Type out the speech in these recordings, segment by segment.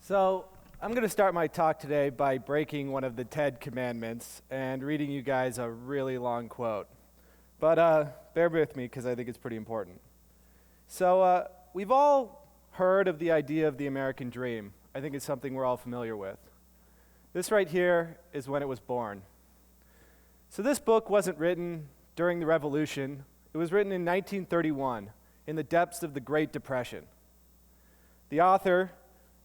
So I'm going to start my talk today by breaking one of the TED commandments and reading you guys a really long quote. But bear with me because I think it's pretty important. So we've all heard of the idea of the American dream. I think it's something we're all familiar with. This right here is when it was born. So this book wasn't written during the Revolution. It was written in 1931 in the depths of the Great Depression. The author,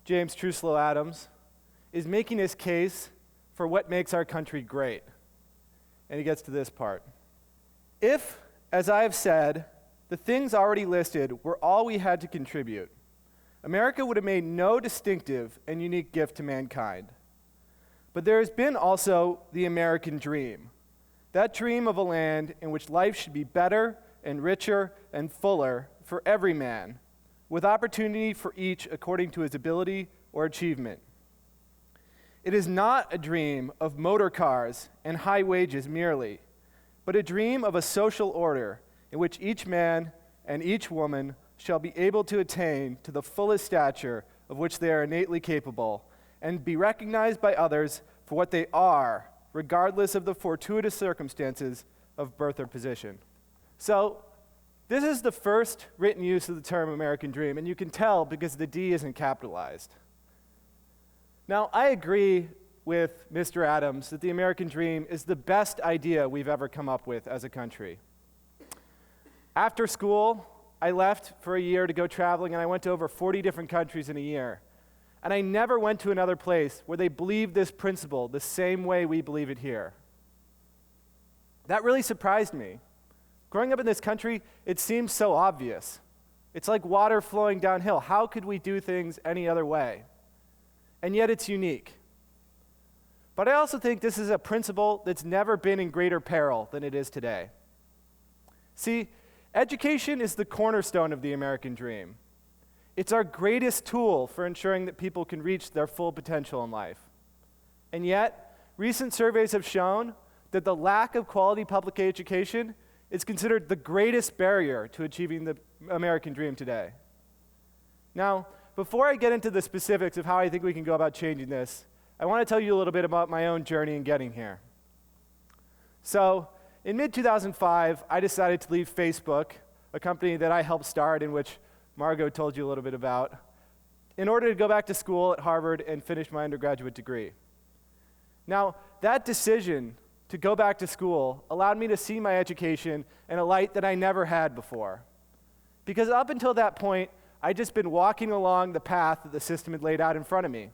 James Truslow Adams, is making his case for what makes our country great. And he gets to this part. If, as I have said, the things already listed were all we had to contribute, America would have made no distinctive and unique gift to mankind. But there has been also the American dream, that dream of a land in which life should be better and richer and fuller for every man, with opportunity for each according to his ability or achievement. It is not a dream of motor cars and high wages merely, but a dream of a social order in which each man and each woman shall be able to attain to the fullest stature of which they are innately capable and be recognized by others for what they are, regardless of the fortuitous circumstances of birth or position. So, this is the first written use of the term American dream, and you can tell because the D isn't capitalized. Now, I agree with Mr. Adams that the American dream is the best idea we've ever come up with as a country. After school, I left for a year to go traveling, and I went to over 40 different countries in a year. And I never went to another place where they believed this principle the same way we believe it here. That really surprised me. Growing up in this country, it seems so obvious. It's like water flowing downhill. How could we do things any other way? And yet it's unique. But I also think this is a principle that's never been in greater peril than it is today. See, education is the cornerstone of the American dream. It's our greatest tool for ensuring that people can reach their full potential in life. And yet, recent surveys have shown that the lack of quality public education is considered the greatest barrier to achieving the American dream today. Now, before I get into the specifics of how I think we can go about changing this, I want to tell you a little bit about my own journey in getting here. So, in mid-2005, I decided to leave Facebook, a company that I helped start in which Margot told you a little bit about, in order to go back to school at Harvard and finish my undergraduate degree. Now, that decision to go back to school allowed me to see my education in a light that I never had before. Because up until that point, I'd just been walking along the path that the system had laid out in front of me.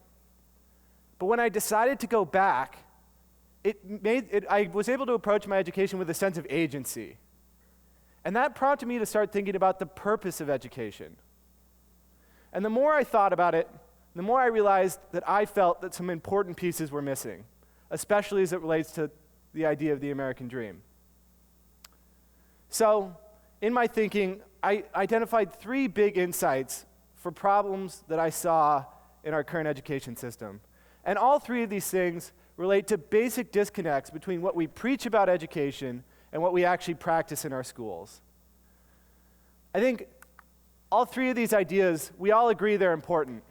But when I decided to go back, I was able to approach my education with a sense of agency. And that prompted me to start thinking about the purpose of education. And the more I thought about it, the more I realized that I felt that some important pieces were missing, especially as it relates to the idea of the American dream. So, in my thinking, I identified three big insights for problems that I saw in our current education system. And all three of these things relate to basic disconnects between what we preach about education and what we actually practice in our schools. I think all three of these ideas, we all agree they're important.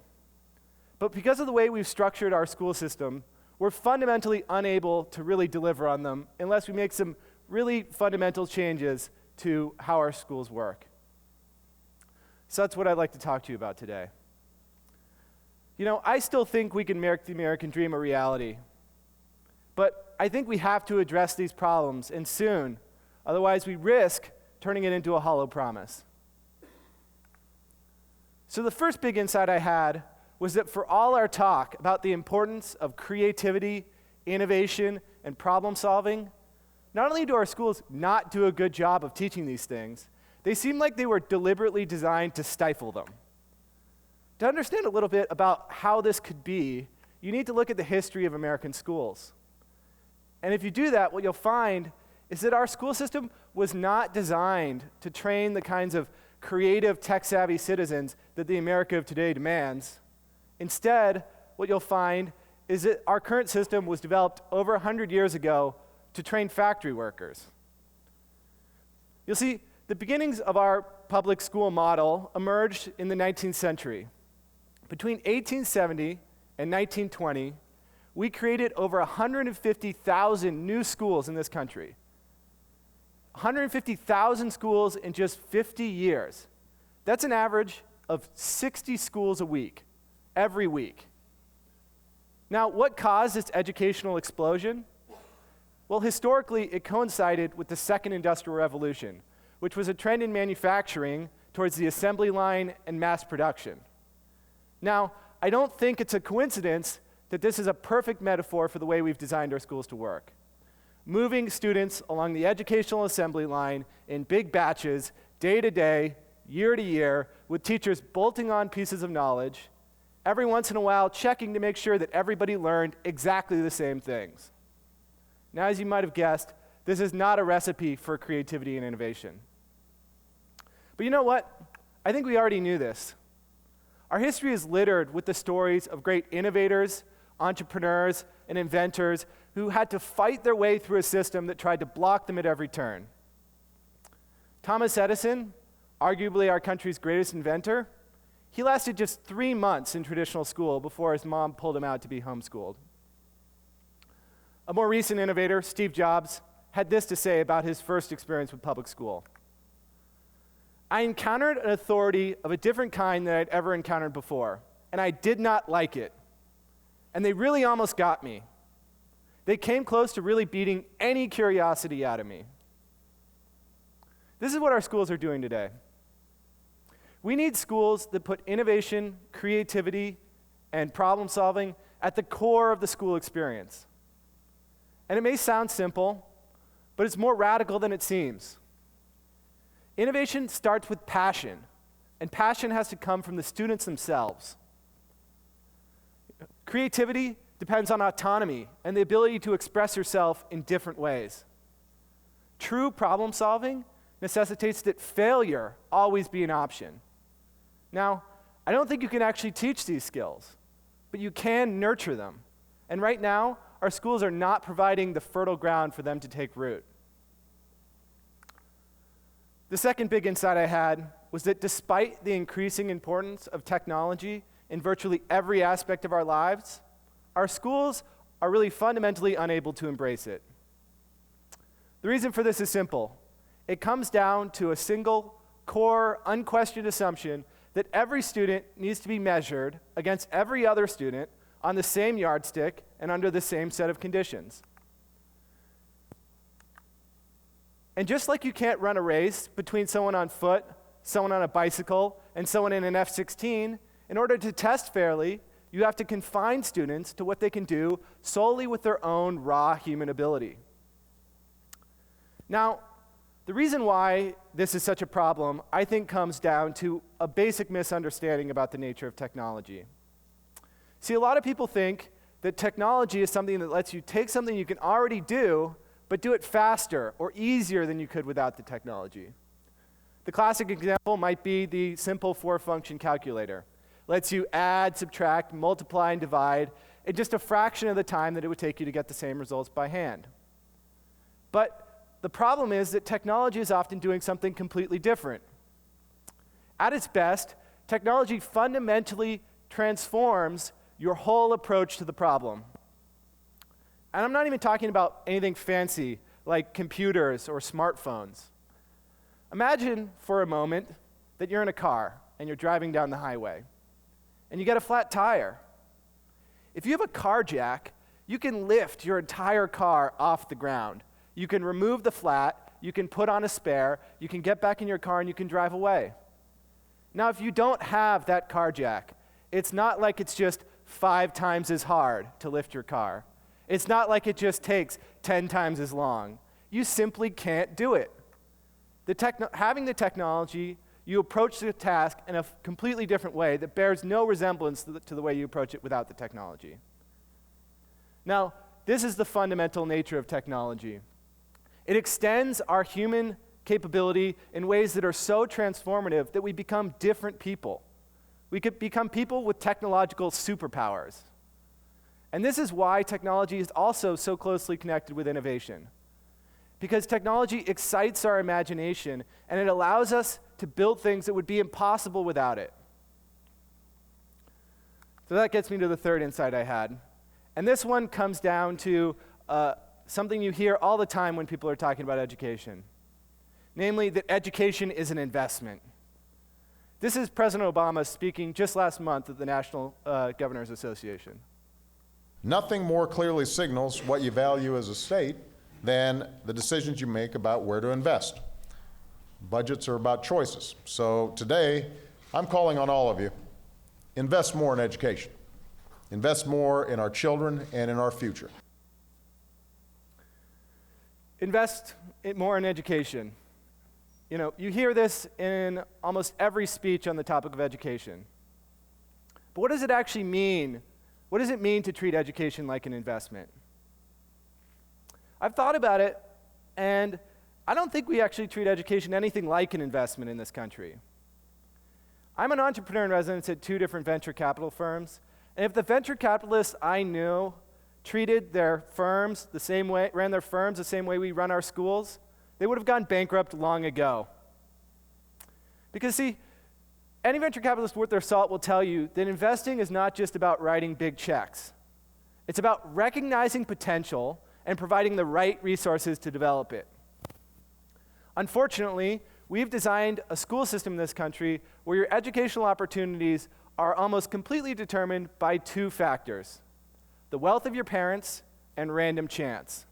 But because of the way we've structured our school system, we're fundamentally unable to really deliver on them unless we make some really fundamental changes to how our schools work. So that's what I'd like to talk to you about today. You know, I still think we can make the American dream a reality. But I think we have to address these problems, and soon. Otherwise, we risk turning it into a hollow promise. So the first big insight I had was that for all our talk about the importance of creativity, innovation, and problem solving, not only do our schools not do a good job of teaching these things, they seem like they were deliberately designed to stifle them. To understand a little bit about how this could be, you need to look at the history of American schools. And if you do that, what you'll find is that our school system was not designed to train the kinds of creative, tech-savvy citizens that the America of today demands. Instead, what you'll find is that our current system was developed over 100 years ago to train factory workers. You'll see, the beginnings of our public school model emerged in the 19th century. Between 1870 in 1920, we created over 150,000 new schools in this country. 150,000 schools in just 50 years. That's an average of 60 schools a week, every week. Now, what caused this educational explosion? Well, historically, it coincided with the Second Industrial Revolution, which was a trend in manufacturing towards the assembly line and mass production. Now, I don't think it's a coincidence that this is a perfect metaphor for the way we've designed our schools to work. Moving students along the educational assembly line in big batches, day to day, year to year, with teachers bolting on pieces of knowledge, every once in a while checking to make sure that everybody learned exactly the same things. Now, as you might have guessed, this is not a recipe for creativity and innovation. But you know what? I think we already knew this. Our history is littered with the stories of great innovators, entrepreneurs, and inventors who had to fight their way through a system that tried to block them at every turn. Thomas Edison, arguably our country's greatest inventor, he lasted just 3 months in traditional school before his mom pulled him out to be homeschooled. A more recent innovator, Steve Jobs, had this to say about his first experience with public school. I encountered an authority of a different kind than I'd ever encountered before, and I did not like it. And they really almost got me. They came close to really beating any curiosity out of me. This is what our schools are doing today. We need schools that put innovation, creativity, and problem solving at the core of the school experience. And it may sound simple, but it's more radical than it seems. Innovation starts with passion, and passion has to come from the students themselves. Creativity depends on autonomy and the ability to express yourself in different ways. True problem solving necessitates that failure always be an option. Now, I don't think you can actually teach these skills, but you can nurture them. And right now, our schools are not providing the fertile ground for them to take root. The second big insight I had was that despite the increasing importance of technology in virtually every aspect of our lives, our schools are really fundamentally unable to embrace it. The reason for this is simple. It comes down to a single, core, unquestioned assumption that every student needs to be measured against every other student on the same yardstick and under the same set of conditions. And just like you can't run a race between someone on foot, someone on a bicycle, and someone in an F-16, in order to test fairly, you have to confine students to what they can do solely with their own raw human ability. Now, the reason why this is such a problem, I think, comes down to a basic misunderstanding about the nature of technology. See, a lot of people think that technology is something that lets you take something you can already do, but do it faster or easier than you could without the technology. The classic example might be the simple 4-function calculator. Lets you add, subtract, multiply, and divide in just a fraction of the time that it would take you to get the same results by hand. But the problem is that technology is often doing something completely different. At its best, technology fundamentally transforms your whole approach to the problem. And I'm not even talking about anything fancy like computers or smartphones. Imagine for a moment that you're in a car and you're driving down the highway and you get a flat tire. If you have a car jack, you can lift your entire car off the ground. You can remove the flat, you can put on a spare, you can get back in your car and you can drive away. Now, if you don't have that car jack, it's not like it's just 5 times as hard to lift your car. It's not like it just takes 10 times as long. You simply can't do it. Having the technology, you approach the task in a completely different way that bears no resemblance to the way you approach it without the technology. Now, this is the fundamental nature of technology. It extends our human capability in ways that are so transformative that we become different people. We could become people with technological superpowers. And this is why technology is also so closely connected with innovation. Because technology excites our imagination, and it allows us to build things that would be impossible without it. So that gets me to the third insight I had. And this one comes down to something you hear all the time when people are talking about education, namely that education is an investment. This is President Obama speaking just last month at the National Governors Association. Nothing more clearly signals what you value as a state than the decisions you make about where to invest. Budgets are about choices. So today, I'm calling on all of you, invest more in education. Invest more in our children and in our future. Invest more in education. You know, you hear this in almost every speech on the topic of education. But what does it actually mean? What does it mean to treat education like an investment? I've thought about it, and I don't think we actually treat education anything like an investment in this country. I'm an entrepreneur in residence at 2 different venture capital firms, and if the venture capitalists I knew treated their firms the same way, ran their firms the same way we run our schools, they would have gone bankrupt long ago. Because see, any venture capitalist worth their salt will tell you that investing is not just about writing big checks. It's about recognizing potential and providing the right resources to develop it. Unfortunately, we've designed a school system in this country where your educational opportunities are almost completely determined by 2 factors: the wealth of your parents and random chance.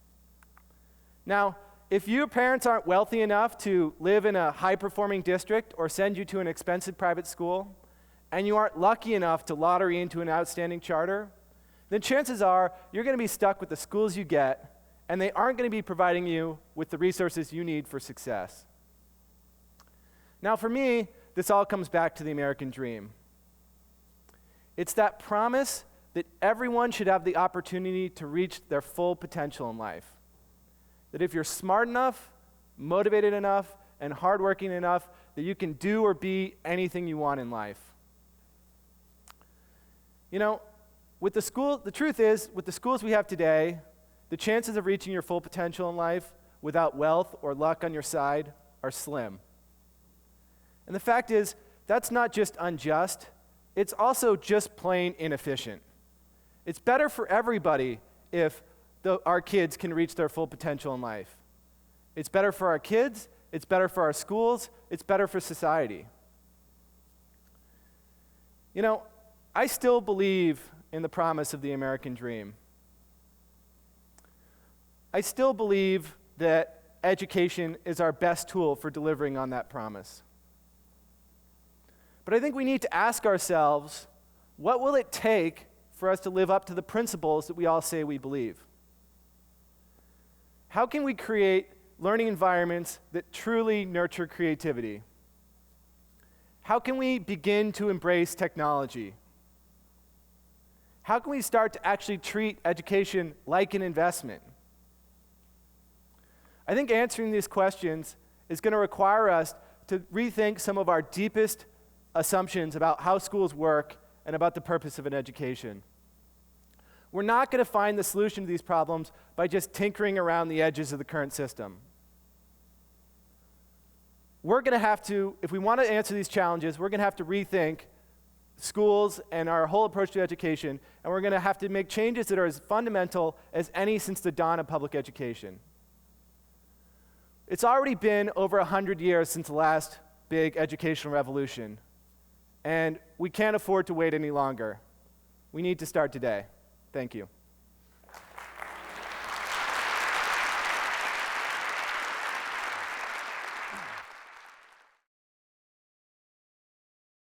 Now, if your parents aren't wealthy enough to live in a high-performing district or send you to an expensive private school, and you aren't lucky enough to lottery into an outstanding charter, then chances are you're going to be stuck with the schools you get, and they aren't going to be providing you with the resources you need for success. Now, for me, this all comes back to the American dream. It's that promise that everyone should have the opportunity to reach their full potential in life. That if you're smart enough, motivated enough, and hardworking enough, that you can do or be anything you want in life. You know, the truth is, with the schools we have today, the chances of reaching your full potential in life without wealth or luck on your side are slim. And the fact is, that's not just unjust, it's also just plain inefficient. It's better for everybody if our kids can reach their full potential in life. It's better for our kids, it's better for our schools, it's better for society. You know, I still believe in the promise of the American dream. I still believe that education is our best tool for delivering on that promise. But I think we need to ask ourselves, what will it take for us to live up to the principles that we all say we believe? How can we create learning environments that truly nurture creativity? How can we begin to embrace technology? How can we start to actually treat education like an investment? I think answering these questions is going to require us to rethink some of our deepest assumptions about how schools work and about the purpose of an education. We're not going to find the solution to these problems by just tinkering around the edges of the current system. We're going to have to, if we want to answer these challenges, we're going to have to rethink schools and our whole approach to education, and we're going to have to make changes that are as fundamental as any since the dawn of public education. It's already been over 100 years since the last big educational revolution, and we can't afford to wait any longer. We need to start today. Thank you.